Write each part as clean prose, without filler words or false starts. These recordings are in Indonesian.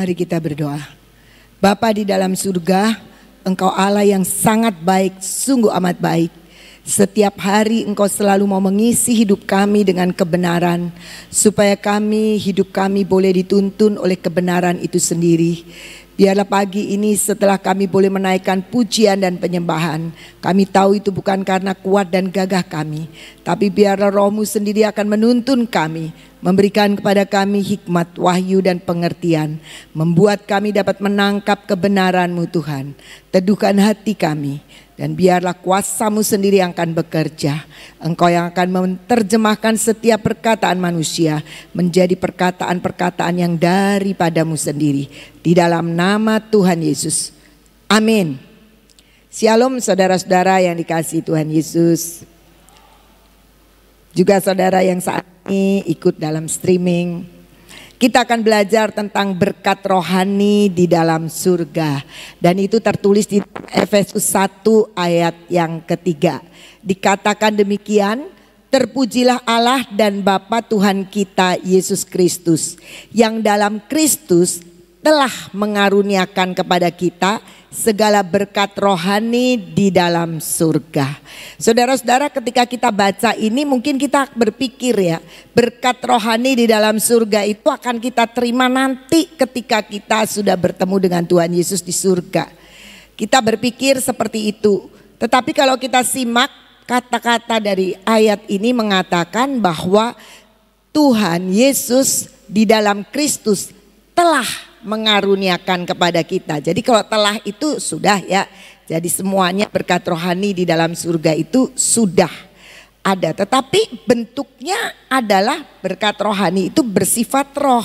Mari kita berdoa. Bapa di dalam surga, Engkau Allah yang sangat baik, sungguh amat baik. Setiap hari Engkau selalu mau mengisi hidup kami dengan kebenaran, supaya hidup kami boleh dituntun oleh kebenaran itu sendiri. Biarlah pagi ini setelah kami boleh menaikkan pujian dan penyembahan, kami tahu itu bukan karena kuat dan gagah kami, tapi biarlah Roh-Mu sendiri akan menuntun kami, memberikan kepada kami hikmat, wahyu dan pengertian, membuat kami dapat menangkap kebenaran-Mu Tuhan. Teduhkan hati kami, dan biarlah kuasa-Mu sendiri yang akan bekerja. Engkau yang akan menerjemahkan setiap perkataan manusia menjadi perkataan-perkataan yang daripada-Mu sendiri. Di dalam nama Tuhan Yesus. Amin. Shalom saudara-saudara yang dikasihi Tuhan Yesus. Juga saudara yang saat ini ikut dalam streaming. Kita akan belajar tentang berkat rohani di dalam surga. Dan itu tertulis di Efesus 1 ayat yang ketiga. Dikatakan demikian, terpujilah Allah dan Bapa Tuhan kita Yesus Kristus, yang dalam Kristus telah mengaruniakan kepada kita segala berkat rohani di dalam surga. Saudara-saudara, ketika kita baca ini mungkin kita berpikir ya, berkat rohani di dalam surga itu akan kita terima nanti ketika kita sudah bertemu dengan Tuhan Yesus di surga. Kita berpikir seperti itu. Tetapi kalau kita simak kata-kata dari ayat ini mengatakan bahwa Tuhan Yesus di dalam Kristus telah mengaruniakan kepada kita. Jadi kalau telah itu sudah ya. Jadi semuanya berkat rohani di dalam surga itu sudah ada. Tetapi bentuknya adalah berkat rohani itu bersifat roh.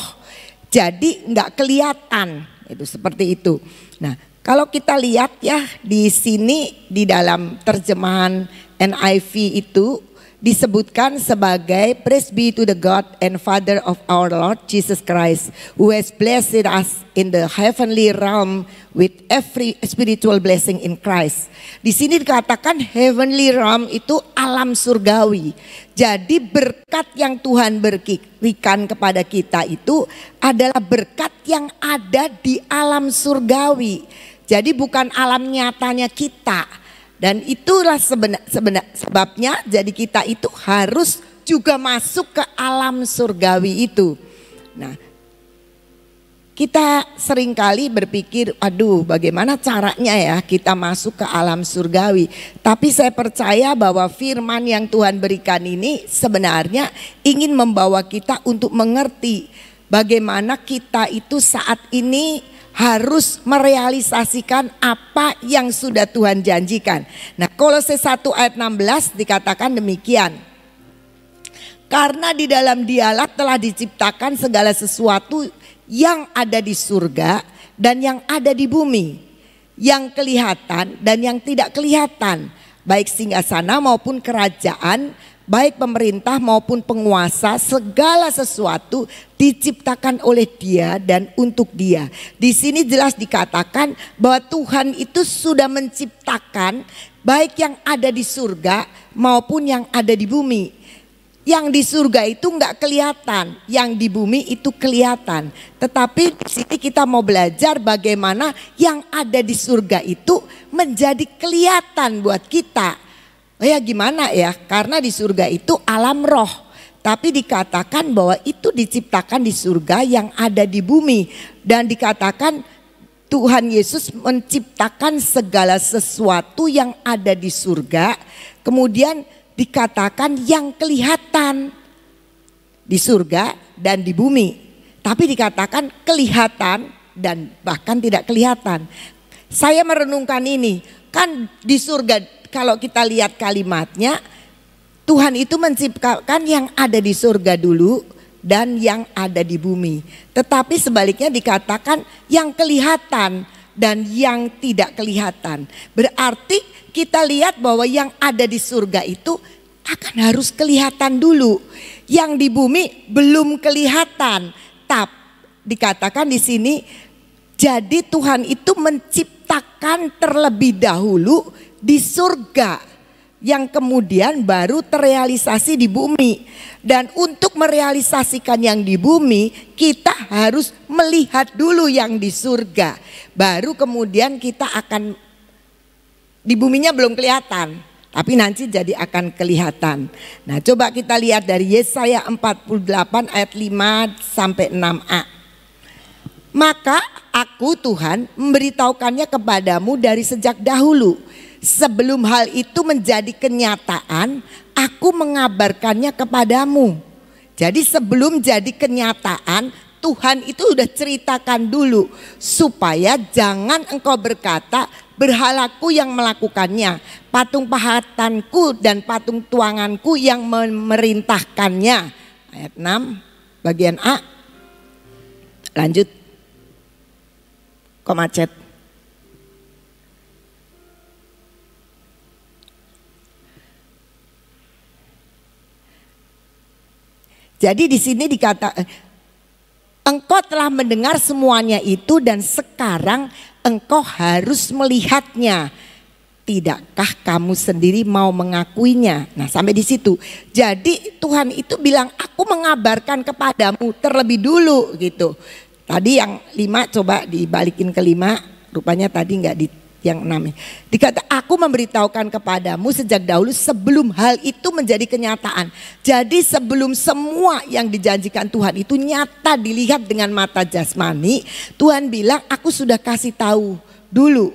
Jadi nggak kelihatan. Itu seperti itu. Nah, kalau kita lihat ya di sini di dalam terjemahan NIV itu disebutkan sebagai praise be to the God and Father of our Lord Jesus Christ, who has blessed us in the heavenly realm with every spiritual blessing in Christ. Di sini dikatakan heavenly realm itu alam surgawi. Jadi berkat yang Tuhan berikan kepada kita itu adalah berkat yang ada di alam surgawi. Jadi bukan alam nyatanya kita. Dan itulah sebabnya jadi kita itu harus juga masuk ke alam surgawi itu. Nah, kita seringkali berpikir, aduh bagaimana caranya ya kita masuk ke alam surgawi. Tapi saya percaya bahwa firman yang Tuhan berikan ini sebenarnya ingin membawa kita untuk mengerti bagaimana kita itu saat ini harus merealisasikan apa yang sudah Tuhan janjikan. Nah, Kolose 1 ayat 16 dikatakan demikian. Karena di dalam Dialah telah diciptakan segala sesuatu yang ada di surga dan yang ada di bumi, yang kelihatan dan yang tidak kelihatan, baik singgasana maupun kerajaan, baik pemerintah maupun penguasa, segala sesuatu diciptakan oleh Dia dan untuk Dia. Di sini jelas dikatakan bahwa Tuhan itu sudah menciptakan baik yang ada di surga maupun yang ada di bumi. Yang di surga itu enggak kelihatan, yang di bumi itu kelihatan. Tetapi di sini kita mau belajar bagaimana yang ada di surga itu menjadi kelihatan buat kita. Ya gimana ya, karena di surga itu alam roh. Tapi dikatakan bahwa itu diciptakan di surga yang ada di bumi. Dan dikatakan Tuhan Yesus menciptakan segala sesuatu yang ada di surga. Kemudian dikatakan yang kelihatan di surga dan di bumi. Tapi dikatakan kelihatan dan bahkan tidak kelihatan. Saya merenungkan ini, kan di surga kalau kita lihat kalimatnya, Tuhan itu menciptakan yang ada di surga dulu dan yang ada di bumi. Tetapi sebaliknya dikatakan yang kelihatan dan yang tidak kelihatan. Berarti kita lihat bahwa yang ada di surga itu akan harus kelihatan dulu. Yang di bumi belum kelihatan. Tapi dikatakan di sini, jadi Tuhan itu menciptakan terlebih dahulu di surga. yang kemudian baru terrealisasi di bumi. Dan untuk merealisasikan yang di bumi, kita harus melihat dulu yang di surga. Baru kemudian kita akan, di buminya belum kelihatan, tapi nanti jadi akan kelihatan. Nah, coba kita lihat dari Yesaya 48 ayat 5 sampai 6a. Maka aku Tuhan memberitahukannya kepadamu dari sejak dahulu. Sebelum hal itu menjadi kenyataan, aku mengabarkannya kepadamu. Jadi sebelum jadi kenyataan, Tuhan itu udah ceritakan dulu. Supaya jangan engkau berkata, berhalaku yang melakukannya, patung pahatanku dan patung tuanganku yang memerintahkannya. Ayat 6 bagian A. Lanjut. Kok macet? Jadi di sini dikata, engkau telah mendengar semuanya itu dan sekarang engkau harus melihatnya. Tidakkah kamu sendiri mau mengakuinya? Nah, sampai di situ. Jadi Tuhan itu bilang, aku mengabarkan kepadamu terlebih dulu gitu. Tadi yang 5 coba dibalikin ke 5, rupanya tadi enggak di yang 6. Dikata aku memberitahukan kepadamu sejak dahulu sebelum hal itu menjadi kenyataan. Jadi sebelum semua yang dijanjikan Tuhan itu nyata dilihat dengan mata jasmani, Tuhan bilang aku sudah kasih tahu dulu.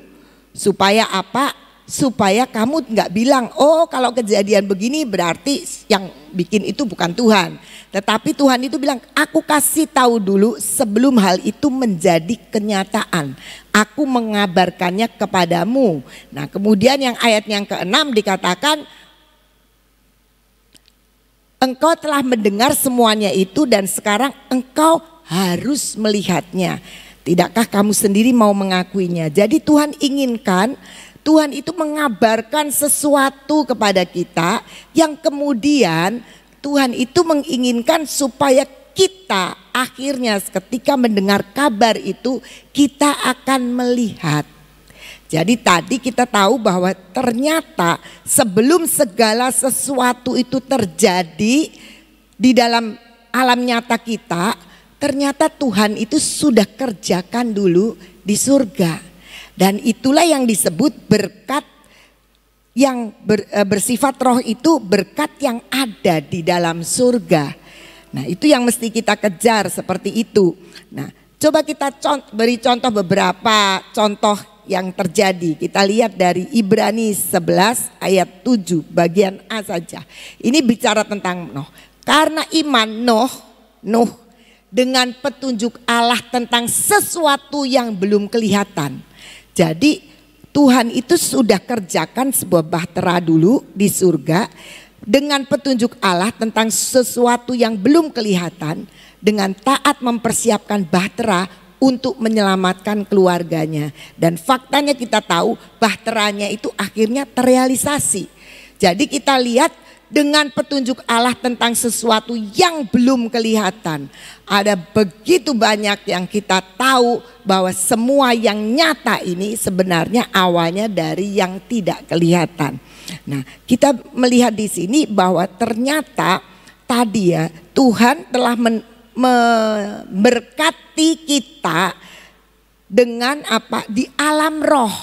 Supaya apa? Supaya kamu nggak bilang, oh kalau kejadian begini berarti yang bikin itu bukan Tuhan. Tetapi Tuhan itu bilang, aku kasih tahu dulu sebelum hal itu menjadi kenyataan. Aku mengabarkannya kepadamu. Nah, kemudian yang ayat yang ke-6 dikatakan, engkau telah mendengar semuanya itu dan sekarang engkau harus melihatnya. Tidakkah kamu sendiri mau mengakuinya? Jadi Tuhan inginkan, Tuhan itu mengabarkan sesuatu kepada kita yang kemudian Tuhan itu menginginkan supaya kita akhirnya ketika mendengar kabar itu kita akan melihat. Jadi tadi kita tahu bahwa ternyata sebelum segala sesuatu itu terjadi di dalam alam nyata kita, ternyata Tuhan itu sudah kerjakan dulu di surga. Dan itulah yang disebut berkat yang bersifat roh itu, berkat yang ada di dalam surga. Nah, itu yang mesti kita kejar seperti itu. Nah, coba kita beri contoh beberapa contoh yang terjadi. Kita lihat dari Ibrani 11 ayat 7 bagian A saja. Ini bicara tentang Nuh. Karena iman Nuh dengan petunjuk Allah tentang sesuatu yang belum kelihatan. Jadi Tuhan itu sudah kerjakan sebuah bahtera dulu di surga dengan petunjuk Allah tentang sesuatu yang belum kelihatan, dengan taat mempersiapkan bahtera untuk menyelamatkan keluarganya. Dan faktanya kita tahu bahteranya itu akhirnya terrealisasi. Jadi kita lihat dengan petunjuk Allah tentang sesuatu yang belum kelihatan. Ada begitu banyak yang kita tahu bahwa semua yang nyata ini sebenarnya awalnya dari yang tidak kelihatan. Nah, kita melihat di sini bahwa ternyata tadi ya Tuhan telah memberkati kita dengan apa? Di alam roh.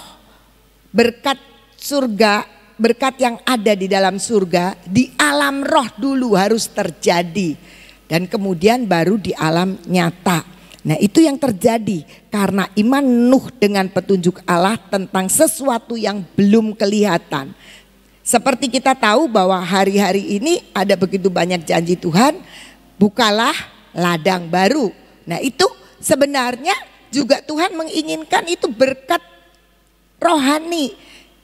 Berkat surga, berkat yang ada di dalam surga, di alam roh dulu harus terjadi. Dan kemudian baru di alam nyata. Nah, itu yang terjadi karena iman Nuh dengan petunjuk Allah tentang sesuatu yang belum kelihatan. Seperti kita tahu bahwa hari-hari ini ada begitu banyak janji Tuhan, bukalah ladang baru. Nah, itu sebenarnya juga Tuhan menginginkan itu berkat rohani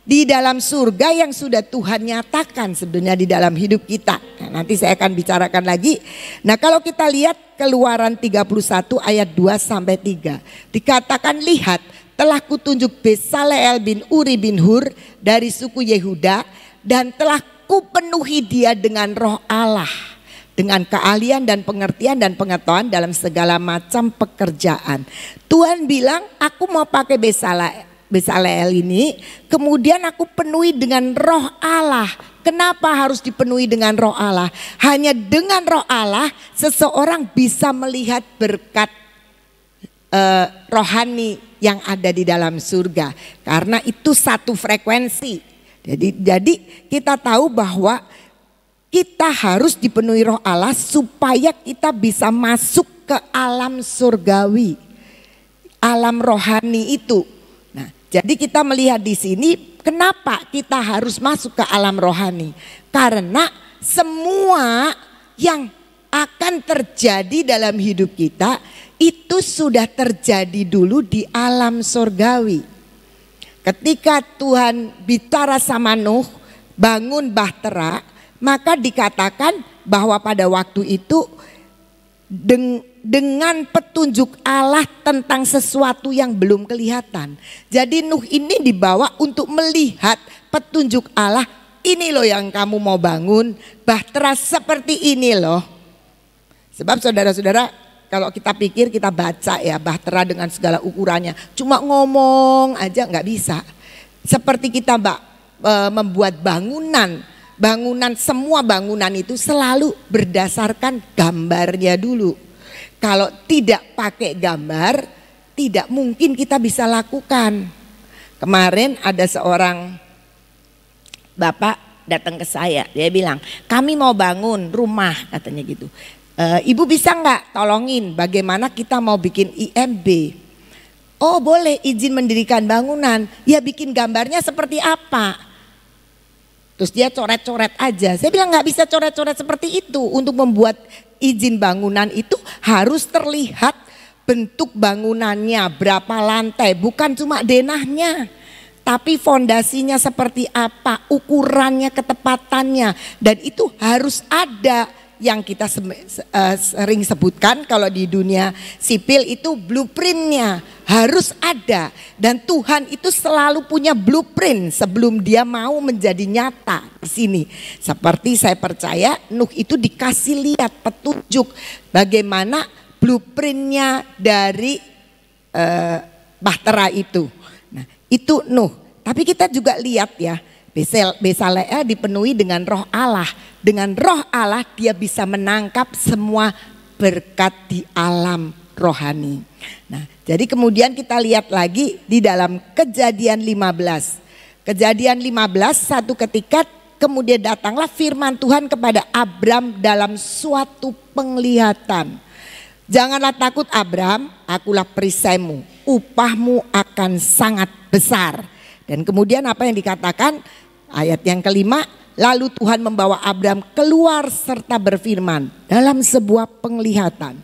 di dalam surga yang sudah Tuhan nyatakan sebenarnya di dalam hidup kita. Nah, nanti saya akan bicarakan lagi. Nah, kalau kita lihat Keluaran 31 ayat 2 sampai 3. Dikatakan, lihat telah kutunjuk Besaleel bin Uri bin Hur dari suku Yehuda dan telah kupenuhi dia dengan roh Allah, dengan keahlian dan pengertian dan pengetahuan dalam segala macam pekerjaan. Tuhan bilang, aku mau pakai Bezaleel ini, kemudian aku penuhi dengan roh Allah. Kenapa harus dipenuhi dengan roh Allah? Hanya dengan roh Allah seseorang bisa melihat berkat rohani yang ada di dalam surga. Karena itu satu frekuensi. Jadi kita tahu bahwa kita harus dipenuhi roh Allah supaya kita bisa masuk ke alam surgawi, alam rohani itu. Nah, jadi kita melihat di sini kenapa kita harus masuk ke alam rohani? Karena semua yang akan terjadi dalam hidup kita itu sudah terjadi dulu di alam surgawi. Ketika Tuhan bicara sama Nuh, bangun bahtera, maka dikatakan bahwa pada waktu itu dengan petunjuk Allah tentang sesuatu yang belum kelihatan. Jadi Nuh ini dibawa untuk melihat petunjuk Allah. Ini loh yang kamu mau bangun, bahtera seperti ini loh. Sebab saudara-saudara, kalau kita pikir, kita baca ya bahtera dengan segala ukurannya, cuma ngomong aja nggak bisa. Seperti kita membuat bangunan, semua bangunan itu selalu berdasarkan gambarnya dulu. Kalau tidak pakai gambar, tidak mungkin kita bisa lakukan. Kemarin ada seorang bapak datang ke saya, dia bilang kami mau bangun rumah katanya gitu. Ibu bisa nggak tolongin bagaimana kita mau bikin IMB? Oh boleh, izin mendirikan bangunan. Ya bikin gambarnya seperti apa? Terus dia coret-coret aja. Saya bilang nggak bisa coret-coret seperti itu. Untuk membuat izin bangunan itu harus terlihat bentuk bangunannya, berapa lantai. Bukan cuma denahnya, tapi fondasinya seperti apa, ukurannya, ketepatannya. Dan itu harus ada. Yang kita sering sebutkan kalau di dunia sipil itu blueprintnya harus ada. Dan Tuhan itu selalu punya blueprint sebelum dia mau menjadi nyata di sini. Seperti saya percaya Nuh itu dikasih lihat petunjuk bagaimana blueprintnya dari bahtera itu. Nah itu Nuh. Tapi kita juga lihat ya, Bezaleel dipenuhi dengan roh Allah. Dengan roh Allah dia bisa menangkap semua berkat di alam rohani. Nah, jadi kemudian kita lihat lagi di dalam Kejadian 15. Kejadian 15, satu ketika kemudian datanglah firman Tuhan kepada Abram dalam suatu penglihatan. Janganlah takut Abram, akulah perisaimu, upahmu akan sangat besar. Dan kemudian apa yang dikatakan? Ayat yang kelima, lalu Tuhan membawa Abram keluar serta berfirman dalam sebuah penglihatan.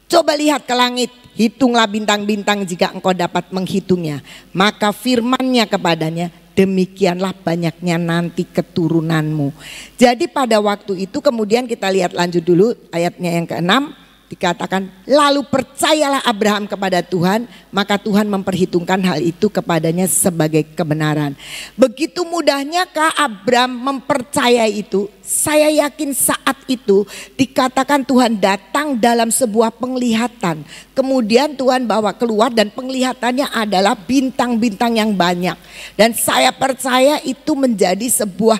Coba lihat ke langit, hitunglah bintang-bintang jika engkau dapat menghitungnya. Maka firman-Nya kepadanya, demikianlah banyaknya nanti keturunanmu. Jadi pada waktu itu kemudian kita lihat lanjut dulu ayatnya yang ke-6. Dikatakan lalu percayalah Abraham kepada Tuhan, maka Tuhan memperhitungkan hal itu kepadanya sebagai kebenaran. Begitu mudahnya kah Abram mempercayai itu? Saya yakin saat itu dikatakan Tuhan datang dalam sebuah penglihatan. Kemudian Tuhan bawa keluar dan penglihatannya adalah bintang-bintang yang banyak. Dan saya percaya itu menjadi sebuah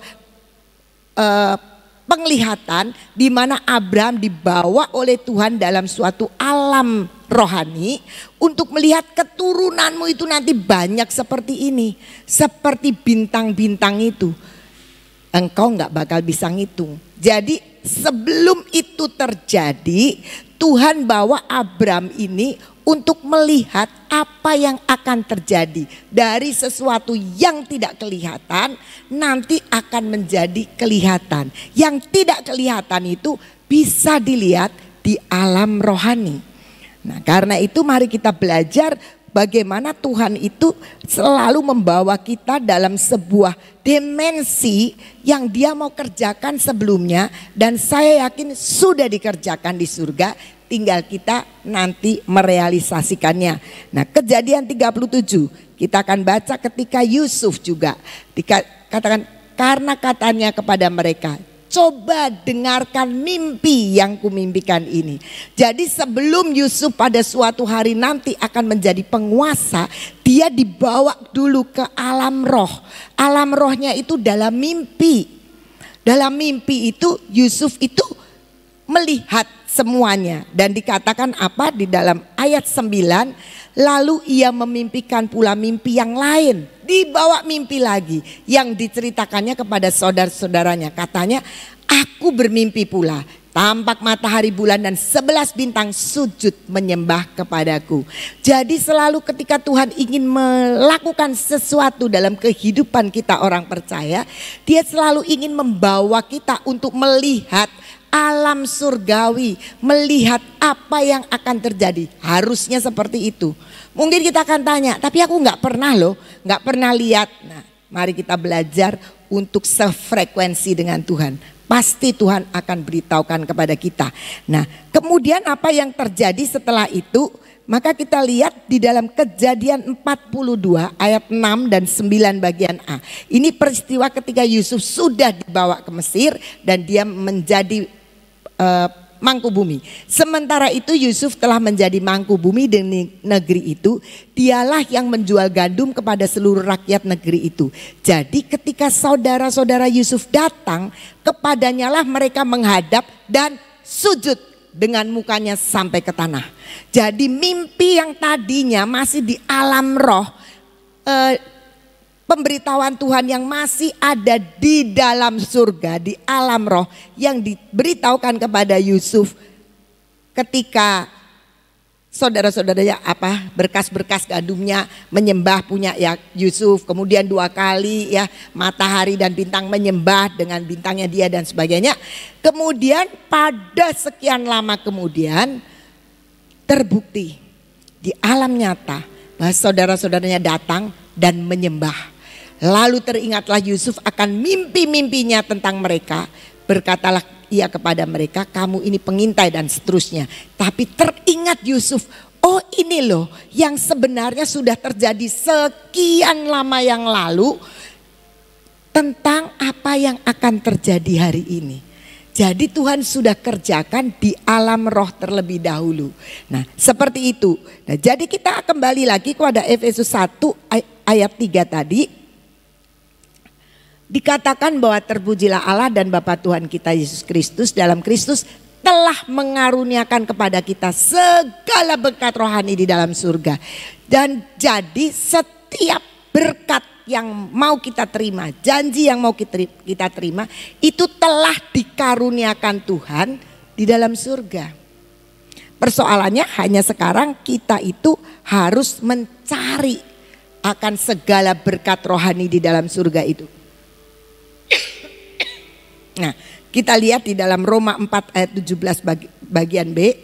penglihatan di mana Abraham dibawa oleh Tuhan dalam suatu alam rohani untuk melihat keturunanmu itu nanti banyak seperti ini, seperti bintang-bintang itu. Engkau nggak bakal bisa ngitung. Jadi sebelum itu terjadi, Tuhan bawa Abram ini untuk melihat apa yang akan terjadi dari sesuatu yang tidak kelihatan nanti akan menjadi kelihatan. Yang tidak kelihatan itu bisa dilihat di alam rohani. Nah, karena itu mari kita belajar bagaimana Tuhan itu selalu membawa kita dalam sebuah dimensi yang Dia mau kerjakan sebelumnya, dan saya yakin sudah dikerjakan di surga. Tinggal kita nanti merealisasikannya. Nah, Kejadian 37 kita akan baca ketika Yusuf juga dikatakan karena katanya kepada mereka, coba dengarkan mimpi yang kumimpikan ini. Jadi sebelum Yusuf pada suatu hari nanti akan menjadi penguasa, dia dibawa dulu ke alam roh. Alam rohnya itu dalam mimpi. Dalam mimpi itu Yusuf itu melihat semuanya. Dan dikatakan apa di dalam ayat 9, lalu ia memimpikan pula mimpi yang lain. Dibawa mimpi lagi yang diceritakannya kepada saudara-saudaranya. Katanya, aku bermimpi pula, tampak matahari, bulan dan 11 bintang sujud menyembah kepadaku. Jadi selalu ketika Tuhan ingin melakukan sesuatu dalam kehidupan kita orang percaya, dia selalu ingin membawa kita untuk melihat alam surgawi, melihat apa yang akan terjadi. Harusnya seperti itu. Mungkin kita akan tanya, tapi aku nggak pernah loh, nggak pernah lihat. Nah, mari kita belajar untuk sefrekuensi dengan Tuhan. Pasti Tuhan akan beritahukan kepada kita. Nah, kemudian apa yang terjadi setelah itu? Maka kita lihat di dalam Kejadian 42 ayat 6 dan 9 bagian A. Ini peristiwa ketika Yusuf sudah dibawa ke Mesir dan dia menjadi mangku bumi. Sementara itu Yusuf telah menjadi mangku bumi di negeri itu. Dialah yang menjual gandum kepada seluruh rakyat negeri itu. Jadi ketika saudara-saudara Yusuf datang, kepadanya lah mereka menghadap dan sujud dengan mukanya sampai ke tanah. Jadi mimpi yang tadinya masih di alam roh, pemberitahuan Tuhan yang masih ada di dalam surga, di alam roh, yang diberitahukan kepada Yusuf ketika saudara-saudaranya berkas-berkas gandumnya menyembah punya ya Yusuf. Kemudian 2 kali ya matahari dan bintang menyembah dengan bintangnya dia dan sebagainya. Kemudian pada sekian lama kemudian terbukti di alam nyata bahwa saudara-saudaranya datang dan menyembah. Lalu teringatlah Yusuf akan mimpi-mimpinya tentang mereka. Berkatalah ia kepada mereka, kamu ini pengintai dan seterusnya. Tapi teringat Yusuf, oh ini loh yang sebenarnya sudah terjadi sekian lama yang lalu tentang apa yang akan terjadi hari ini. Jadi Tuhan sudah kerjakan di alam roh terlebih dahulu. Nah seperti itu. Nah jadi kita kembali lagi kepada Efesus 1 ayat 3 tadi. Dikatakan bahwa terpujilah Allah dan Bapa Tuhan kita Yesus Kristus, dalam Kristus telah mengaruniakan kepada kita segala berkat rohani di dalam surga. Dan jadi setiap berkat yang mau kita terima, janji yang mau kita terima, itu telah dikaruniakan Tuhan di dalam surga. Persoalannya hanya sekarang kita itu harus mencari akan segala berkat rohani di dalam surga itu. Nah, kita lihat di dalam Roma 4 ayat 17 bagian B.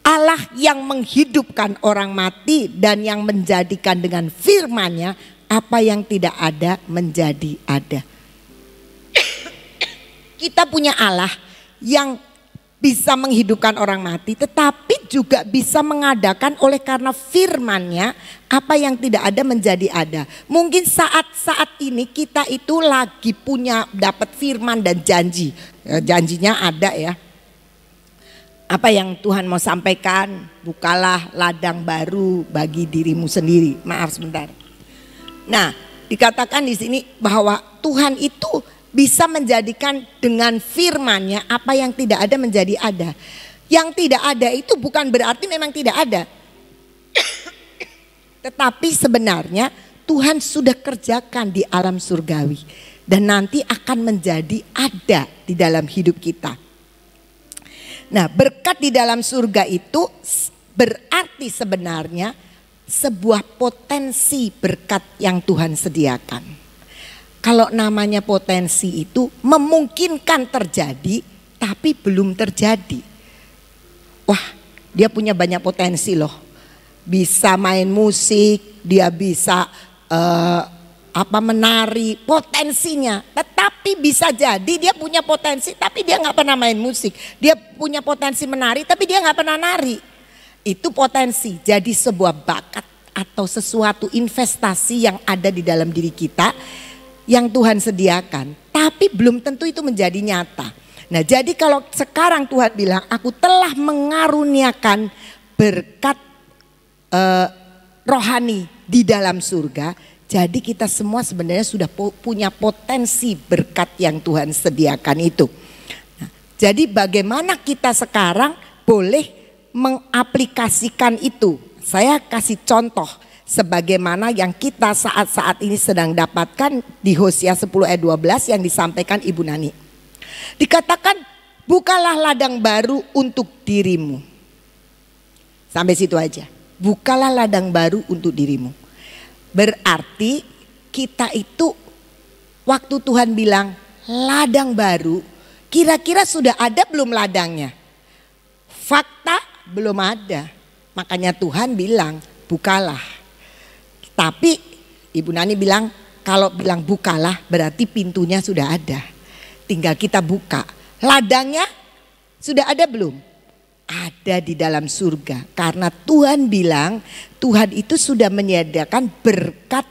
Allah yang menghidupkan orang mati dan yang menjadikan dengan firman-Nya apa yang tidak ada menjadi ada. Kita punya Allah yang bisa menghidupkan orang mati, tetapi juga bisa mengadakan oleh karena firman-Nya apa yang tidak ada menjadi ada. Mungkin saat-saat ini kita itu lagi punya dapat firman dan janji. Janjinya ada ya. Apa yang Tuhan mau sampaikan, bukalah ladang baru bagi dirimu sendiri. Maaf sebentar. Nah, dikatakan di sini bahwa Tuhan itu bisa menjadikan dengan firman-Nya apa yang tidak ada menjadi ada. Yang tidak ada itu bukan berarti memang tidak ada. Tetapi sebenarnya Tuhan sudah kerjakan di alam surgawi. Dan nanti akan menjadi ada di dalam hidup kita. Nah, berkat di dalam surga itu berarti sebenarnya sebuah potensi berkat yang Tuhan sediakan. Kalau namanya potensi itu memungkinkan terjadi tapi belum terjadi. Wah, dia punya banyak potensi loh. Bisa main musik, dia bisa menari, potensinya. Tetapi bisa jadi dia punya potensi tapi dia nggak pernah main musik. Dia punya potensi menari tapi dia nggak pernah nari. Itu potensi. Jadi sebuah bakat atau sesuatu investasi yang ada di dalam diri kita. yang Tuhan sediakan, tapi belum tentu itu menjadi nyata. Nah, jadi kalau sekarang Tuhan bilang, aku telah mengaruniakan berkat rohani di dalam surga. Jadi kita semua sebenarnya sudah punya potensi berkat yang Tuhan sediakan itu. Nah, jadi bagaimana kita sekarang boleh mengaplikasikan itu? Saya kasih contoh sebagaimana yang kita saat-saat ini sedang dapatkan di Hosea 10 ayat 12 yang disampaikan Ibu Nani. Dikatakan, bukalah ladang baru untuk dirimu. Sampai situ aja. Bukalah ladang baru untuk dirimu. Berarti kita itu waktu Tuhan bilang ladang baru, kira-kira sudah ada belum ladangnya? Fakta belum ada. Makanya Tuhan bilang bukalah. Tapi Ibu Nani bilang kalau bilang bukalah berarti pintunya sudah ada. Tinggal kita buka. Ladangnya sudah ada belum? Ada di dalam surga. Karena Tuhan bilang Tuhan itu sudah menyediakan berkat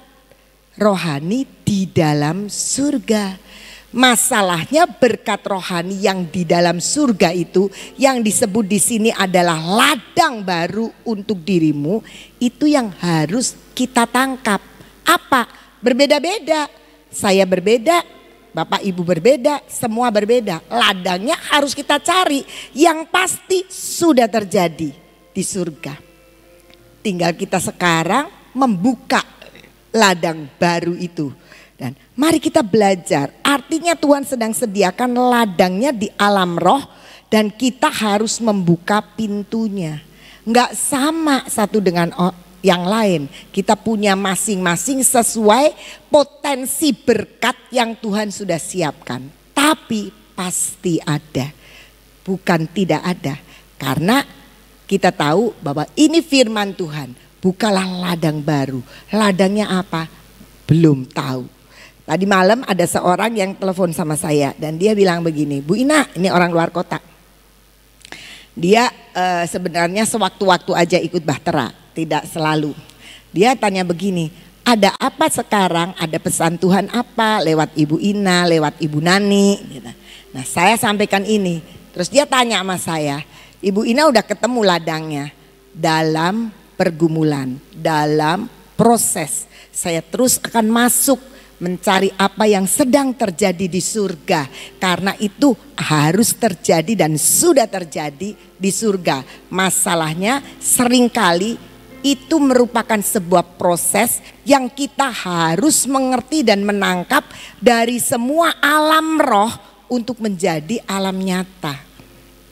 rohani di dalam surga. Masalahnya berkat rohani yang di dalam surga itu yang disebut di sini adalah ladang baru untuk dirimu, itu yang harus kita tangkap. Apa? Berbeda-beda. Saya berbeda, Bapak Ibu berbeda, semua berbeda. Ladangnya harus kita cari yang pasti sudah terjadi di surga. Tinggal kita sekarang membuka ladang baru itu. Dan mari kita belajar, artinya Tuhan sedang sediakan ladangnya di alam roh dan kita harus membuka pintunya. Enggak sama satu dengan yang lain, kita punya masing-masing sesuai potensi berkat yang Tuhan sudah siapkan. Tapi pasti ada, bukan tidak ada. Karena kita tahu bahwa ini firman Tuhan, bukalah ladang baru. Ladangnya apa? Belum tahu. Tadi malam ada seorang yang telepon sama saya dan dia bilang begini, Bu Ina, ini orang luar kota. Dia sebenarnya sewaktu-waktu aja ikut bahtera, tidak selalu. Dia tanya begini, ada apa sekarang? Ada pesan Tuhan apa lewat Ibu Ina, lewat Ibu Nani? Gitu. Nah saya sampaikan ini, terus dia tanya sama saya, Ibu Ina udah ketemu ladangnya? Dalam pergumulan, dalam proses, saya terus akan masuk mencari apa yang sedang terjadi di surga. Karena itu harus terjadi dan sudah terjadi di surga. Masalahnya seringkali itu merupakan sebuah proses yang kita harus mengerti dan menangkap dari semua alam roh untuk menjadi alam nyata.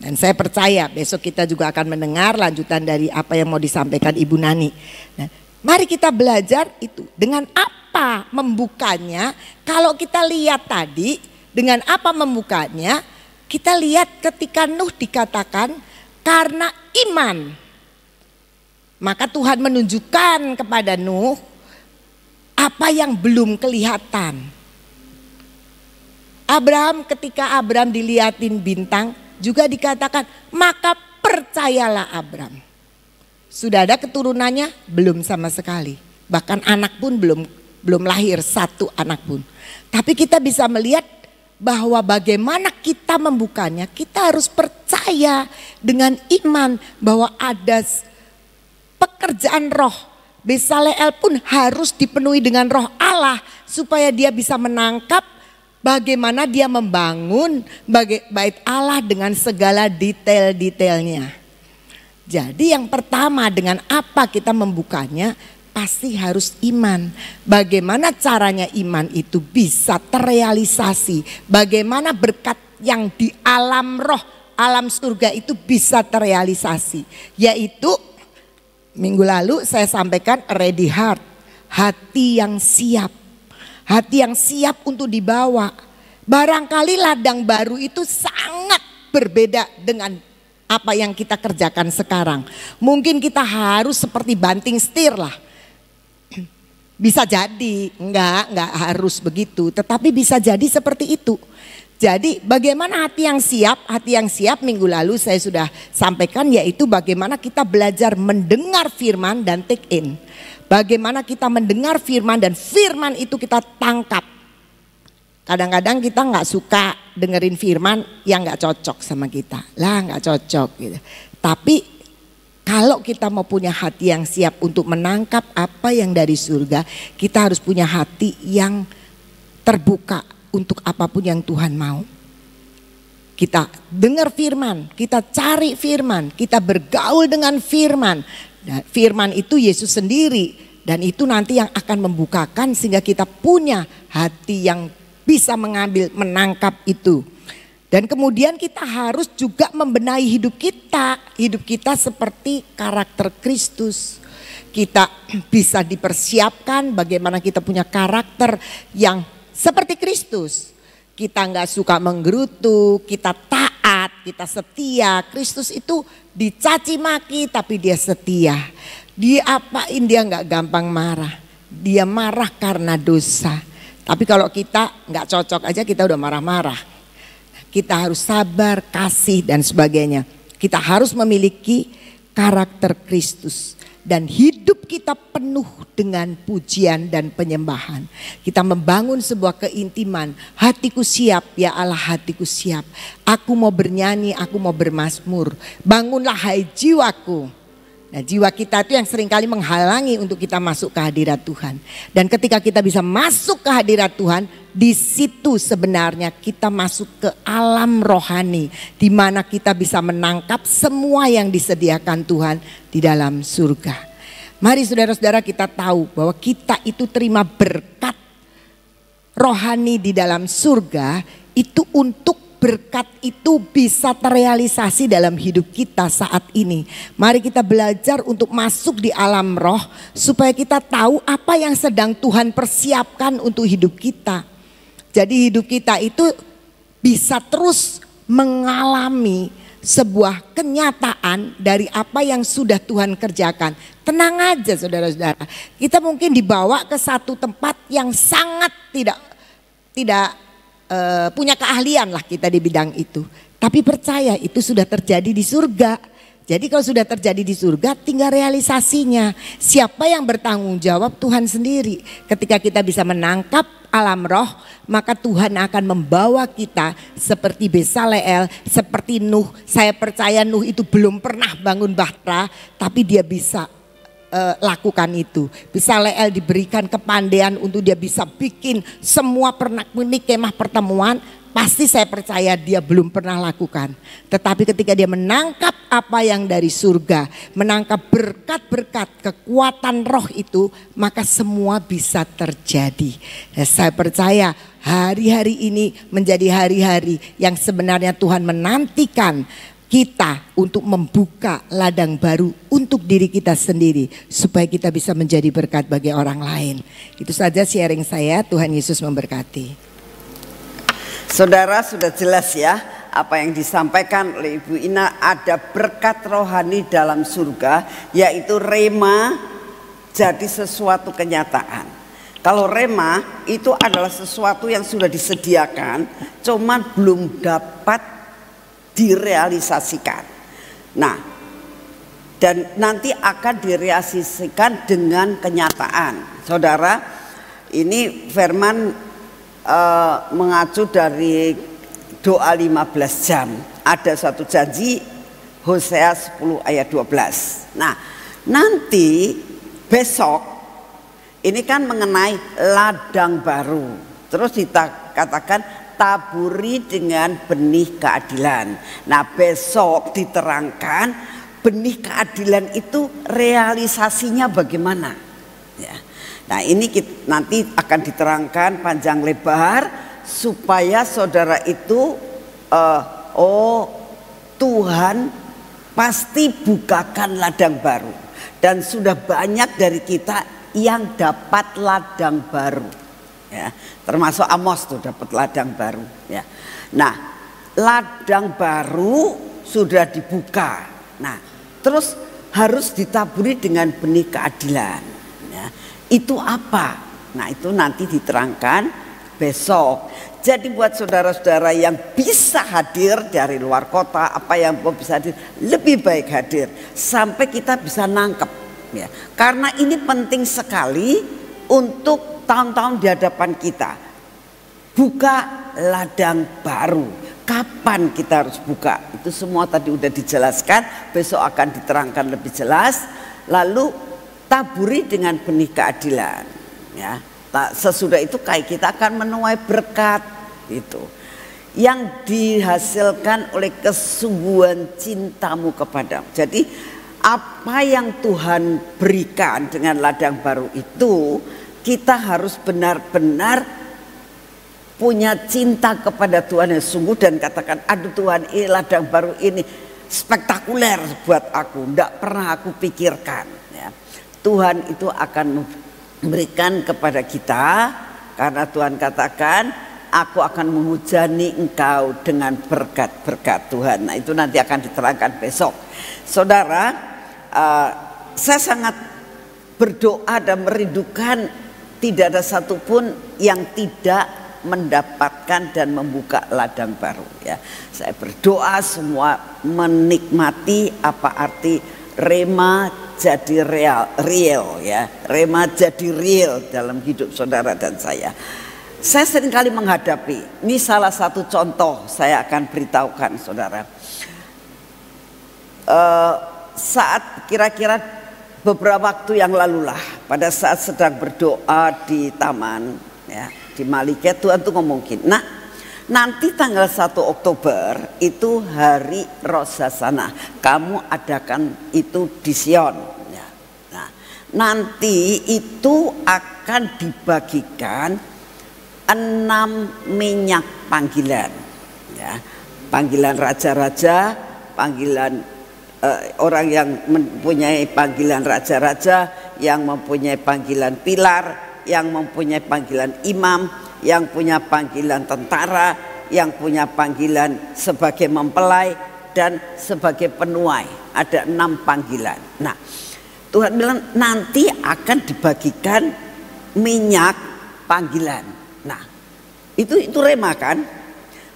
Dan saya percaya besok kita juga akan mendengar lanjutan dari apa yang mau disampaikan Ibu Nani. Nah, mari kita belajar itu dengan apa membukanya. Kalau kita lihat tadi dengan apa membukanya, kita lihat ketika Nuh dikatakan karena iman. Maka Tuhan menunjukkan kepada Nuh apa yang belum kelihatan. Abraham, ketika Abraham dilihatin bintang juga dikatakan maka percayalah Abraham. Sudah ada keturunannya? Belum sama sekali. Bahkan anak pun belum lahir, satu anak pun. Tapi kita bisa melihat bahwa bagaimana kita membukanya, kita harus percaya dengan iman bahwa ada pekerjaan roh. Bezaleel pun harus dipenuhi dengan roh Allah supaya dia bisa menangkap bagaimana dia membangun bait Allah dengan segala detail-detailnya. Jadi yang pertama dengan apa kita membukanya pasti harus iman. Bagaimana caranya iman itu bisa terrealisasi. Bagaimana berkat yang di alam roh, alam surga itu bisa terrealisasi. Yaitu minggu lalu saya sampaikan ready heart. Hati yang siap. Hati yang siap untuk dibawa. Barangkali ladang baru itu sangat berbeda dengan apa yang kita kerjakan sekarang. Mungkin kita harus seperti banting setir lah. Bisa jadi, enggak harus begitu. Tetapi bisa jadi seperti itu. Jadi bagaimana hati yang siap? Hati yang siap minggu lalu saya sudah sampaikan, yaitu bagaimana kita belajar mendengar firman dan take in. Bagaimana kita mendengar firman dan firman itu kita tangkap. Kadang-kadang kita nggak suka dengerin firman yang nggak cocok sama kita. Lah nggak cocok gitu. Tapi kalau kita mau punya hati yang siap untuk menangkap apa yang dari surga, kita harus punya hati yang terbuka untuk apapun yang Tuhan mau. Kita dengar firman, kita cari firman, kita bergaul dengan firman. Nah, firman itu Yesus sendiri, dan itu nanti yang akan membukakan sehingga kita punya hati yang bisa mengambil, menangkap itu. Dan kemudian kita harus juga membenahi hidup kita seperti karakter Kristus. Kita bisa dipersiapkan bagaimana kita punya karakter yang seperti Kristus. Kita nggak suka menggerutu, kita taat, kita setia. Kristus itu dicaci maki tapi dia setia. Diapain dia nggak gampang marah. Dia marah karena dosa. Tapi kalau kita nggak cocok aja kita udah marah-marah. Kita harus sabar, kasih dan sebagainya. Kita harus memiliki karakter Kristus. Dan hidup kita penuh dengan pujian dan penyembahan. Kita membangun sebuah keintiman. Hatiku siap, ya Allah hatiku siap. Aku mau bernyanyi, aku mau bermazmur. Bangunlah hai jiwaku. Nah, jiwa kita itu yang seringkali menghalangi untuk kita masuk ke hadirat Tuhan. Dan ketika kita bisa masuk ke hadirat Tuhan, di situ sebenarnya kita masuk ke alam rohani, di mana kita bisa menangkap semua yang disediakan Tuhan di dalam surga. Mari saudara-saudara kita tahu bahwa kita itu terima berkat rohani di dalam surga itu untuk berkat itu bisa terrealisasi dalam hidup kita saat ini. Mari kita belajar untuk masuk di alam roh supaya kita tahu apa yang sedang Tuhan persiapkan untuk hidup kita. Jadi hidup kita itu bisa terus mengalami sebuah kenyataan dari apa yang sudah Tuhan kerjakan. Tenang aja saudara-saudara. Kita mungkin dibawa ke satu tempat yang sangat tidak punya keahlian lah kita di bidang itu. Tapi percaya itu sudah terjadi di surga. Jadi kalau sudah terjadi di surga tinggal realisasinya. Siapa yang bertanggung jawab? Tuhan sendiri. Ketika kita bisa menangkap alam roh, maka Tuhan akan membawa kita seperti Besaleel, seperti Nuh. Saya percaya Nuh itu belum pernah bangun bahtera, tapi dia bisa lakukan itu. Besaleel diberikan kepandaian untuk dia bisa bikin semua pernak-pernik kemah pertemuan. Pasti saya percaya dia belum pernah lakukan. Tetapi ketika dia menangkap apa yang dari surga, menangkap berkat-berkat kekuatan roh itu, maka semua bisa terjadi. Dan saya percaya hari-hari ini menjadi hari-hari yang sebenarnya Tuhan menantikan kita untuk membuka ladang baru untuk diri kita sendiri supaya kita bisa menjadi berkat bagi orang lain. Itu saja sharing saya. Tuhan Yesus memberkati. Saudara, sudah jelas ya apa yang disampaikan oleh Ibu Ina. Ada berkat rohani dalam surga, yaitu rema, jadi sesuatu kenyataan. Kalau rema itu adalah sesuatu yang sudah disediakan, cuman belum dapat direalisasikan. Nah, dan nanti akan direalisasikan dengan kenyataan. Saudara, ini firman mengacu dari doa 15 jam. Ada satu janji Hosea 10 ayat 12. Nah, nanti besok ini kan mengenai ladang baru. Terus dikatakan taburi dengan benih keadilan. Nah, besok diterangkan benih keadilan itu realisasinya bagaimana ya. Nah, ini nanti akan diterangkan panjang lebar supaya saudara itu Tuhan pasti bukakan ladang baru. Dan sudah banyak dari kita yang dapat ladang baru ya. Termasuk Amos tuh dapat ladang baru ya. Nah, ladang baru sudah dibuka. Nah, terus harus ditaburi dengan benih keadilan ya. Itu apa? Nah, itu nanti diterangkan besok. Jadi buat saudara-saudara yang bisa hadir dari luar kota, apa yang bisa hadir, lebih baik hadir sampai kita bisa nangkep ya. Karena ini penting sekali untuk tahun-tahun di hadapan kita. buka ladang baru. Kapan kita harus buka? Itu semua tadi udah dijelaskan, besok akan diterangkan lebih jelas. Lalu taburi dengan benih keadilan, ya. Sesudah itu kayak kita akan menuai berkat itu yang dihasilkan oleh kesungguhan cintamu kepadamu. Jadi apa yang Tuhan berikan dengan ladang baru itu, kita harus benar-benar punya cinta kepada Tuhan yang sungguh dan katakan, aduh Tuhan, ini ladang baru ini spektakuler buat aku, tidak pernah aku pikirkan, ya. Tuhan itu akan memberikan kepada kita, karena Tuhan katakan, aku akan menghujani engkau dengan berkat-berkat Tuhan. Nah itu nanti akan diterangkan besok. Saudara, saya sangat berdoa dan merindukan tidak ada satupun yang tidak mendapatkan dan membuka ladang baru, ya. Saya berdoa semua menikmati apa arti rema jadi real, ya. Rema jadi real dalam hidup saudara dan saya. Saya seringkali menghadapi, ini salah satu contoh saya akan beritahukan saudara. Saat kira-kira beberapa waktu yang lalulah, pada saat sedang berdoa di taman, ya, di Malike, Tuhan tuh ngomong gini, nah nanti tanggal 1 Oktober itu hari Rosh Hashanah, kamu adakan itu di Sion, ya. Nah nanti itu akan dibagikan 6 minyak panggilan, ya. Panggilan raja-raja, panggilan orang yang mempunyai panggilan raja-raja, yang mempunyai panggilan pilar, yang mempunyai panggilan imam, yang punya panggilan tentara, yang punya panggilan sebagai mempelai dan sebagai penuai. Ada 6 panggilan. Nah Tuhan bilang nanti akan dibagikan minyak panggilan. Nah itu rema kan?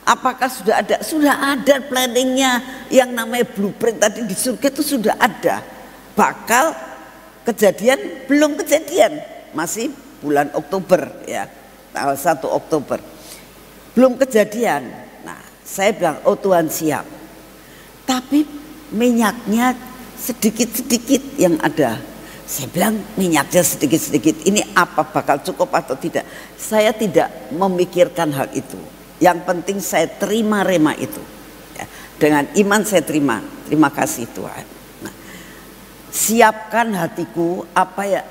Apakah sudah ada? Sudah ada planningnya, yang namanya blueprint tadi di surga itu sudah ada. Bakal kejadian, belum kejadian, masih bulan Oktober, ya, tanggal 1 Oktober belum kejadian. Nah saya bilang, oh Tuhan siap, tapi minyaknya sedikit-sedikit yang ada. Saya bilang minyaknya sedikit-sedikit, ini apa bakal cukup atau tidak? Saya tidak memikirkan hal itu. Yang penting saya terima rema itu, ya. Dengan iman saya terima kasih Tuhan. Nah, siapkan hatiku apa ya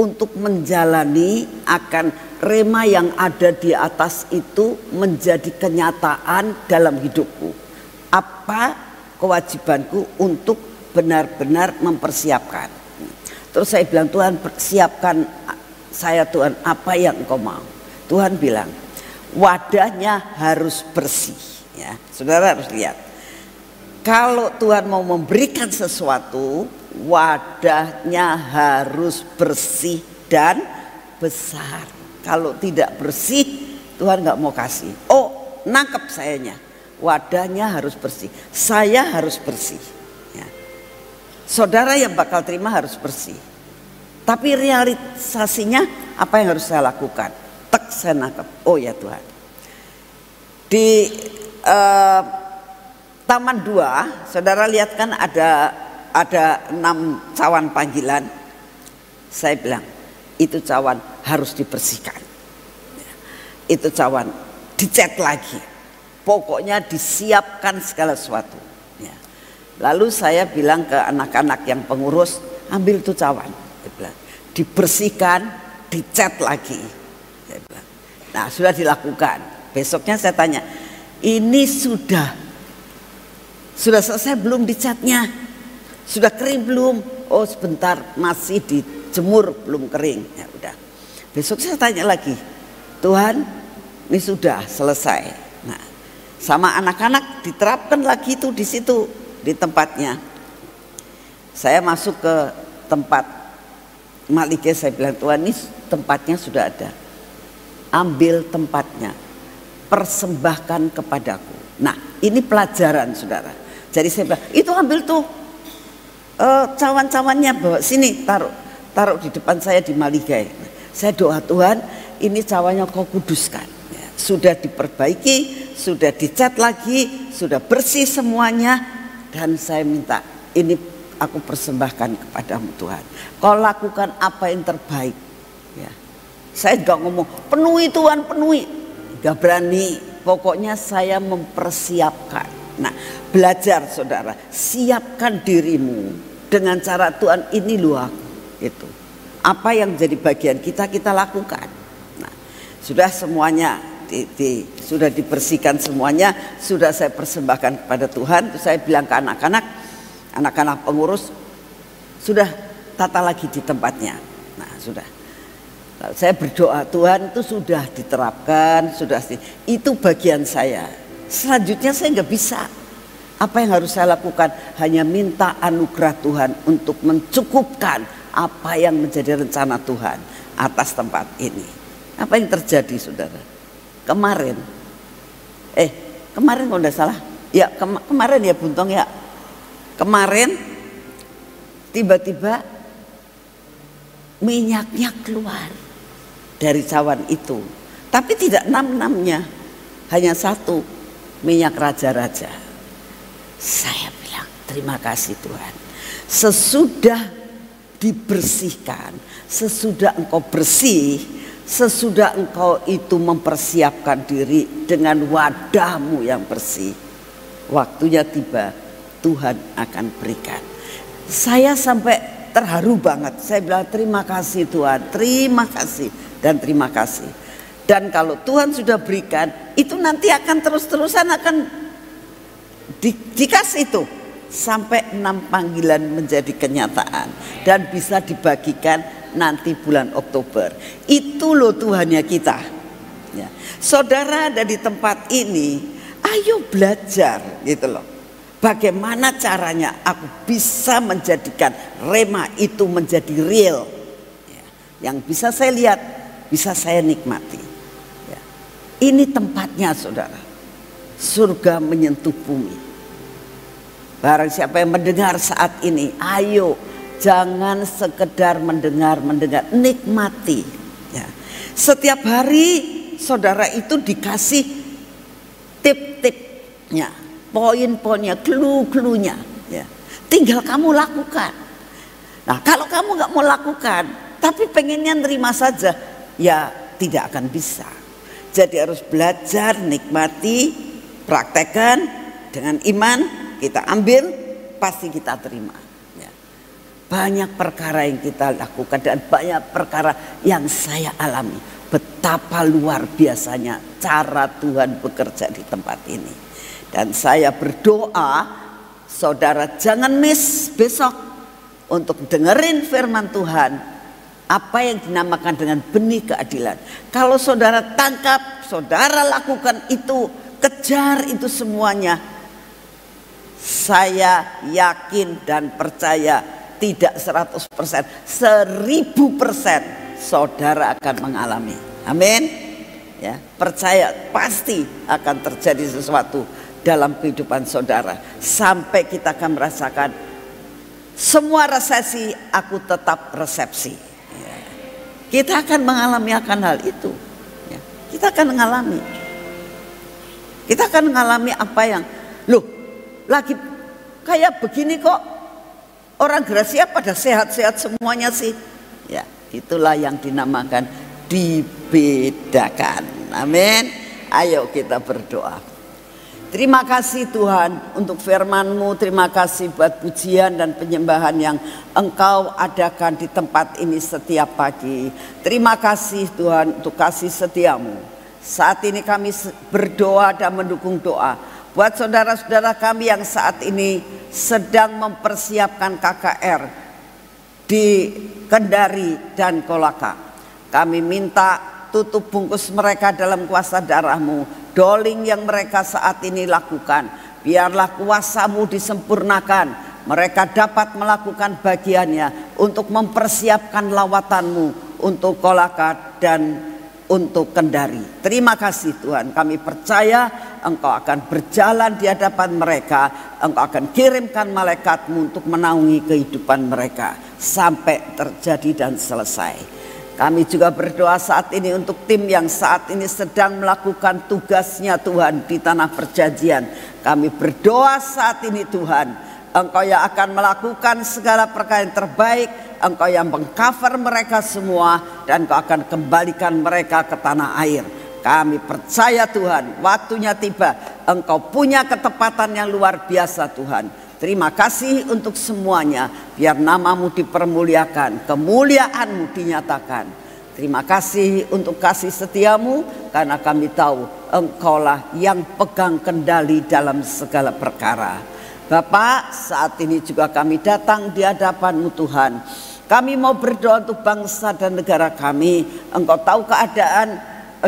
untuk menjalani akan rema yang ada di atas itu menjadi kenyataan dalam hidupku. Apa kewajibanku untuk benar-benar mempersiapkan. Terus saya bilang, Tuhan persiapkan saya Tuhan, apa yang Engkau mau. Tuhan bilang, wadahnya harus bersih, ya. Saudara harus lihat, kalau Tuhan mau memberikan sesuatu, wadahnya harus bersih dan besar. Kalau tidak bersih, Tuhan nggak mau kasih. Oh, nangkep sayanya, wadahnya harus bersih, saya harus bersih, ya. Saudara yang bakal terima harus bersih. Tapi realisasinya apa yang harus saya lakukan? Tek, saya nangkep, oh ya Tuhan. Di Taman 2, saudara lihat kan ada 6 cawan panggilan. Saya bilang itu cawan harus dibersihkan, itu cawan dicat lagi, pokoknya disiapkan segala sesuatu, ya. Lalu saya bilang ke anak-anak yang pengurus, ambil tuh cawan, dibersihkan, dicat lagi. Nah sudah dilakukan. Besoknya saya tanya, ini sudah selesai belum dicatnya? Sudah kering belum? Oh sebentar, masih dijemur belum kering. Ya udah. Besok saya tanya lagi, Tuhan ini sudah selesai. Nah sama anak-anak diterapkan lagi itu di situ, di tempatnya. Saya masuk ke tempat Malike, saya bilang, Tuhan ini tempatnya sudah ada, ambil tempatnya, persembahkan kepadaku. Nah ini pelajaran saudara. Jadi saya bilang, itu ambil tuh cawan-cawannya, bawa sini, taruh di depan saya di Maligai. Saya doa, Tuhan ini cawannya Kau kuduskan, ya. Sudah diperbaiki, sudah dicat lagi, sudah bersih semuanya. Dan saya minta, ini aku persembahkan kepadamu Tuhan. Kau lakukan apa yang terbaik. Ya. Saya gak ngomong, penuhi Tuhan, penuhi. Gak berani, pokoknya saya mempersiapkan. Nah, belajar saudara, siapkan dirimu dengan cara Tuhan, ini loh aku. Itu. Apa yang jadi bagian kita, kita lakukan. Nah, sudah semuanya sudah dibersihkan semuanya, sudah saya persembahkan kepada Tuhan. Terus saya bilang ke anak-anak pengurus, sudah tata lagi di tempatnya. Nah, sudah. Lalu saya berdoa, Tuhan itu sudah diterapkan, sudah itu bagian saya. Selanjutnya saya nggak bisa. Apa yang harus saya lakukan? Hanya minta anugerah Tuhan untuk mencukupkan apa yang menjadi rencana Tuhan atas tempat ini. Apa yang terjadi saudara? Kemarin kalau tidak salah, ya kemarin ya Buntong ya. Kemarin tiba-tiba minyaknya keluar dari cawan itu, tapi tidak 6-6-nya, hanya satu, minyak raja-raja. Saya bilang terima kasih Tuhan. Sesudah dibersihkan, sesudah engkau bersih, sesudah engkau itu mempersiapkan diri dengan wadahmu yang bersih, waktunya tiba, Tuhan akan berikan. Saya sampai terharu banget. Saya bilang terima kasih Tuhan, terima kasih dan terima kasih. Dan kalau Tuhan sudah berikan, itu nanti akan terus-terusan akan dikasih itu sampai 6 panggilan menjadi kenyataan dan bisa dibagikan nanti bulan Oktober. Itu loh Tuhannya kita. Ya. Saudara ada di tempat ini, ayo belajar gitu loh. Bagaimana caranya aku bisa menjadikan rema itu menjadi real. Ya. Yang bisa saya lihat, bisa saya nikmati. Ya. Ini tempatnya saudara. Surga menyentuh bumi. Barang siapa yang mendengar saat ini, ayo jangan sekedar mendengar, nikmati. Ya. Setiap hari saudara itu dikasih tip-tipnya, poin-poinnya, clue-cluenya. Ya. Tinggal kamu lakukan. Nah kalau kamu gak mau lakukan, tapi pengennya nerima saja, ya tidak akan bisa. Jadi harus belajar, nikmati, praktekkan dengan iman. Kita ambil, pasti kita terima. Ya. Banyak perkara yang kita lakukan dan banyak perkara yang saya alami. Betapa luar biasanya cara Tuhan bekerja di tempat ini. Dan saya berdoa, saudara jangan miss besok untuk dengerin firman Tuhan. Apa yang dinamakan dengan benih keadilan. Kalau saudara tangkap, saudara lakukan itu, kejar itu semuanya. Saya yakin dan percaya tidak 100%, 1000% saudara akan mengalami. Amin. Ya, percaya pasti akan terjadi sesuatu dalam kehidupan saudara. Sampai kita akan merasakan semua resesi, aku tetap resepsi. Ya. Kita akan mengalami akan hal itu. Ya. Kita akan mengalami. Kita akan mengalami apa yang lagi kayak begini kok orang Gracia pada sehat-sehat semuanya sih. Ya, itulah yang dinamakan dibedakan. Amin. Ayo kita berdoa. Terima kasih Tuhan untuk firman-Mu. Terima kasih buat pujian dan penyembahan yang Engkau adakan di tempat ini setiap pagi. Terima kasih Tuhan untuk kasih setia-Mu. Saat ini kami berdoa dan mendukung doa buat saudara-saudara kami yang saat ini sedang mempersiapkan KKR di Kendari dan Kolaka. Kami minta tutup bungkus mereka dalam kuasa darah-Mu. Doling yang mereka saat ini lakukan, biarlah kuasa-Mu disempurnakan. Mereka dapat melakukan bagiannya untuk mempersiapkan lawatan-Mu untuk Kolaka dan untuk Kendari. Terima kasih Tuhan, kami percaya Engkau akan berjalan di hadapan mereka. Engkau akan kirimkan malaikat-Mu untuk menaungi kehidupan mereka sampai terjadi dan selesai. Kami juga berdoa saat ini untuk tim yang saat ini sedang melakukan tugasnya Tuhan di tanah perjanjian. Kami berdoa saat ini Tuhan, Engkau yang akan melakukan segala perkara yang terbaik, Engkau yang mengcover mereka semua, dan Engkau akan kembalikan mereka ke tanah air. Kami percaya Tuhan, waktunya tiba, Engkau punya ketepatan yang luar biasa Tuhan. Terima kasih untuk semuanya, biar namamu dipermuliakan, kemuliaanmu dinyatakan. Terima kasih untuk kasih setiamu, karena kami tahu Engkaulah yang pegang kendali dalam segala perkara. Bapak, saat ini juga kami datang di hadapan-Mu Tuhan. Kami mau berdoa untuk bangsa dan negara kami. Engkau tahu keadaan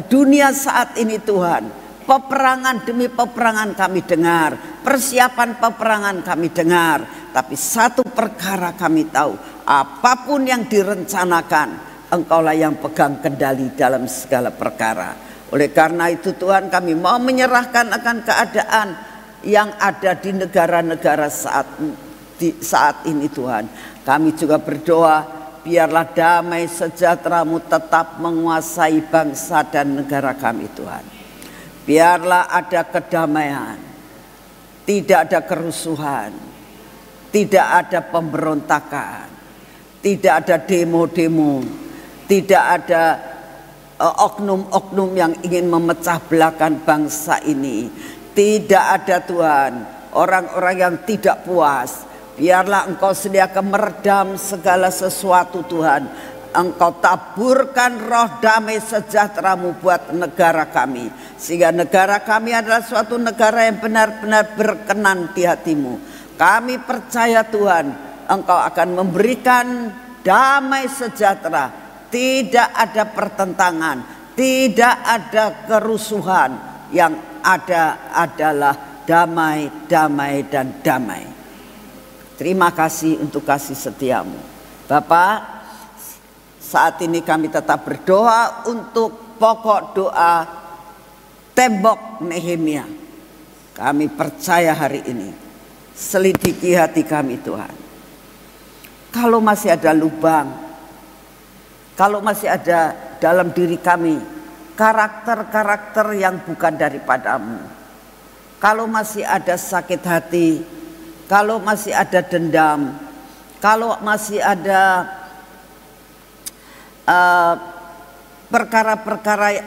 dunia saat ini Tuhan. Peperangan demi peperangan kami dengar, persiapan peperangan kami dengar. Tapi satu perkara kami tahu, apapun yang direncanakan, Engkaulah yang pegang kendali dalam segala perkara. Oleh karena itu Tuhan, kami mau menyerahkan akan keadaan yang ada di negara-negara saat ini Tuhan. Kami juga berdoa, biarlah damai sejahtera-Mu tetap menguasai bangsa dan negara kami Tuhan. Biarlah ada kedamaian, tidak ada kerusuhan, tidak ada pemberontakan, tidak ada demo-demo, tidak ada oknum-oknum yang ingin memecah belahkan bangsa ini. Tidak ada Tuhan, orang-orang yang tidak puas. Biarlah Engkau sediakan meredam segala sesuatu Tuhan. Engkau taburkan roh damai sejahtera-Mu buat negara kami, sehingga negara kami adalah suatu negara yang benar-benar berkenan di hati-Mu. Kami percaya Tuhan, Engkau akan memberikan damai sejahtera. Tidak ada pertentangan, tidak ada kerusuhan. Yang ada adalah damai, damai, dan damai. Terima kasih untuk kasih setiamu Bapak. Saat ini kami tetap berdoa untuk pokok doa tembok Nehemia. Kami percaya hari ini, selidiki hati kami Tuhan. Kalau masih ada lubang, kalau masih ada dalam diri kami karakter-karakter yang bukan daripada-Mu, kalau masih ada sakit hati, kalau masih ada dendam, kalau masih ada perkara-perkara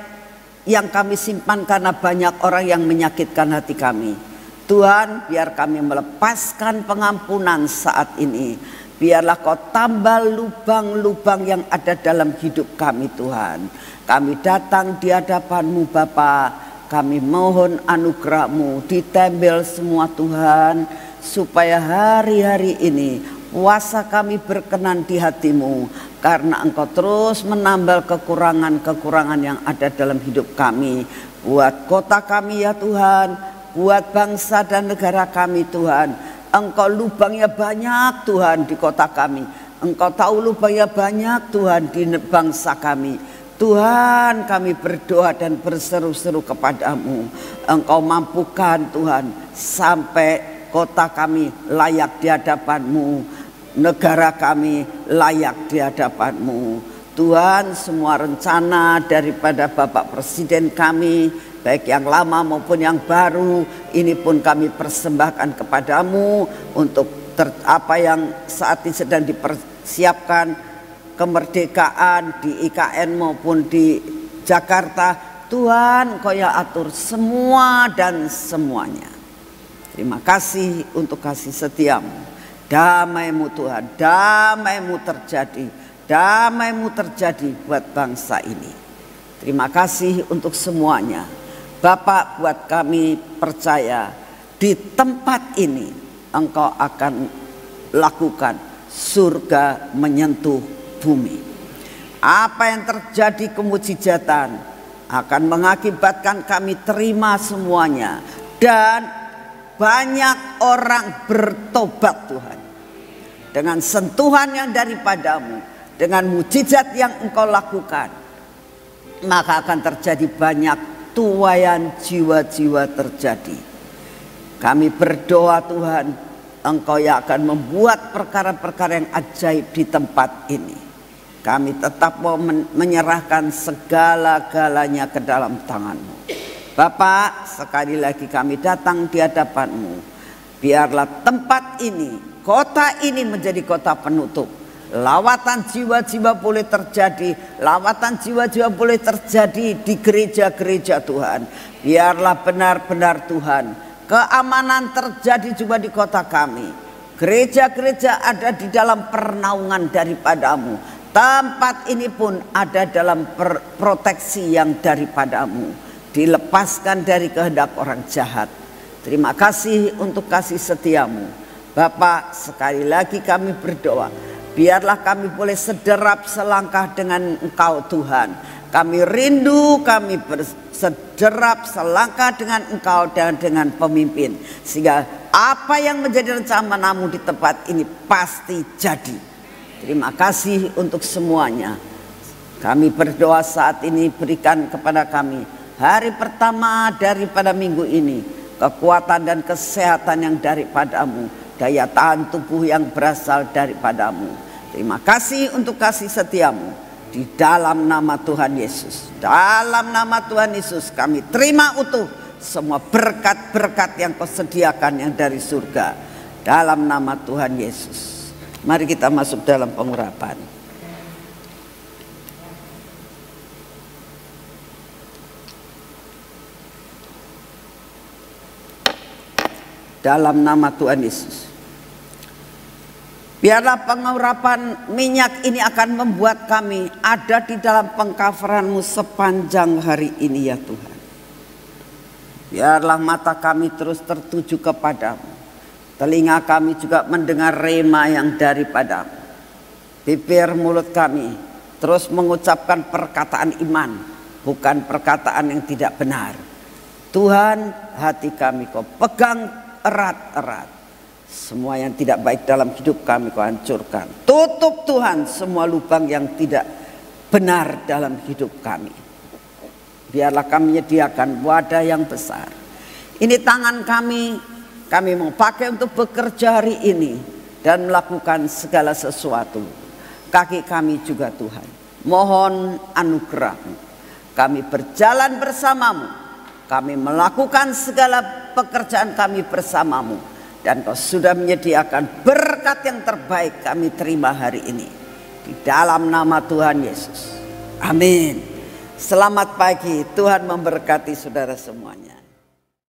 yang kami simpan karena banyak orang yang menyakitkan hati kami, Tuhan, biar kami melepaskan pengampunan saat ini. Biarlah Kau tambah lubang-lubang yang ada dalam hidup kami Tuhan. Kami datang di hadapan-Mu Bapa, kami mohon anugerah-Mu ditempel semua Tuhan, supaya hari-hari ini puasa kami berkenan di hati-Mu. Karena Engkau terus menambal kekurangan-kekurangan yang ada dalam hidup kami. Buat kota kami ya Tuhan, buat bangsa dan negara kami Tuhan. Engkau lubangnya banyak Tuhan di kota kami. Engkau tahu lubangnya banyak Tuhan di bangsa kami. Tuhan, kami berdoa dan berseru-seru kepada-Mu. Engkau mampukan Tuhan sampai kota kami layak di hadapan-Mu. Negara kami layak di hadapan-Mu. Tuhan, semua rencana daripada Bapak Presiden kami, baik yang lama maupun yang baru, ini pun kami persembahkan kepada-Mu untuk apa yang saat ini sedang dipersiapkan, kemerdekaan di IKN maupun di Jakarta. Tuhan, Kau yang atur semua dan semuanya. Terima kasih untuk kasih setiamu. Damai-Mu Tuhan, damai-Mu terjadi buat bangsa ini. Terima kasih untuk semuanya. Bapak, buat kami percaya di tempat ini Engkau akan lakukan surga menyentuh bumi. Apa yang terjadi kemujizatan akan mengakibatkan kami terima semuanya. Dan banyak orang bertobat Tuhan. Dengan sentuhan yang daripada-Mu, dengan mujizat yang Engkau lakukan, maka akan terjadi banyak tuaian jiwa-jiwa terjadi. Kami berdoa Tuhan, Engkau yang akan membuat perkara-perkara yang ajaib di tempat ini. Kami tetap mau menyerahkan segala-galanya ke dalam tangan-Mu. Bapak, sekali lagi kami datang di hadapan-Mu. Biarlah tempat ini, kota ini menjadi kota penutup. Lawatan jiwa-jiwa boleh terjadi, lawatan jiwa-jiwa boleh terjadi di gereja-gereja Tuhan. Biarlah benar-benar Tuhan, keamanan terjadi juga di kota kami. Gereja-gereja ada di dalam pernaungan daripada-Mu. Tempat ini pun ada dalam proteksi yang daripada-Mu. Dilepaskan dari kehendak orang jahat. Terima kasih untuk kasih setiamu. Bapak, sekali lagi kami berdoa, biarlah kami boleh sederap selangkah dengan Engkau Tuhan. Kami rindu, kami bersederap selangkah dengan Engkau dan dengan pemimpin, sehingga apa yang menjadi rencana-Mu di tempat ini pasti jadi. Terima kasih untuk semuanya. Kami berdoa saat ini, berikan kepada kami hari pertama daripada minggu ini kekuatan dan kesehatan yang daripada-Mu, daya tahan tubuh yang berasal daripada-Mu. Terima kasih untuk kasih setiamu. Di dalam nama Tuhan Yesus, dalam nama Tuhan Yesus kami terima utuh semua berkat-berkat yang Kau sediakan yang dari surga. Dalam nama Tuhan Yesus. Mari kita masuk dalam pengurapan. Dalam nama Tuhan Yesus. Biarlah pengurapan minyak ini akan membuat kami ada di dalam pengcoveran-Mu sepanjang hari ini ya Tuhan. Biarlah mata kami terus tertuju kepadamu. Telinga kami juga mendengar rema yang daripada-Mu. Bibir mulut kami terus mengucapkan perkataan iman, bukan perkataan yang tidak benar. Tuhan, hati kami Kau pegang erat-erat. Semua yang tidak baik dalam hidup kami Kau hancurkan. Tutup Tuhan semua lubang yang tidak benar dalam hidup kami. Biarlah kami menyediakan wadah yang besar. Ini tangan kami mau pakai untuk bekerja hari ini dan melakukan segala sesuatu. Kaki kami juga Tuhan, mohon anugerah-Mu. Kami berjalan bersama-Mu, kami melakukan segala pekerjaan kami bersama-Mu, dan Kau sudah menyediakan berkat yang terbaik kami terima hari ini. Di dalam nama Tuhan Yesus, amin. Selamat pagi, Tuhan memberkati saudara semuanya.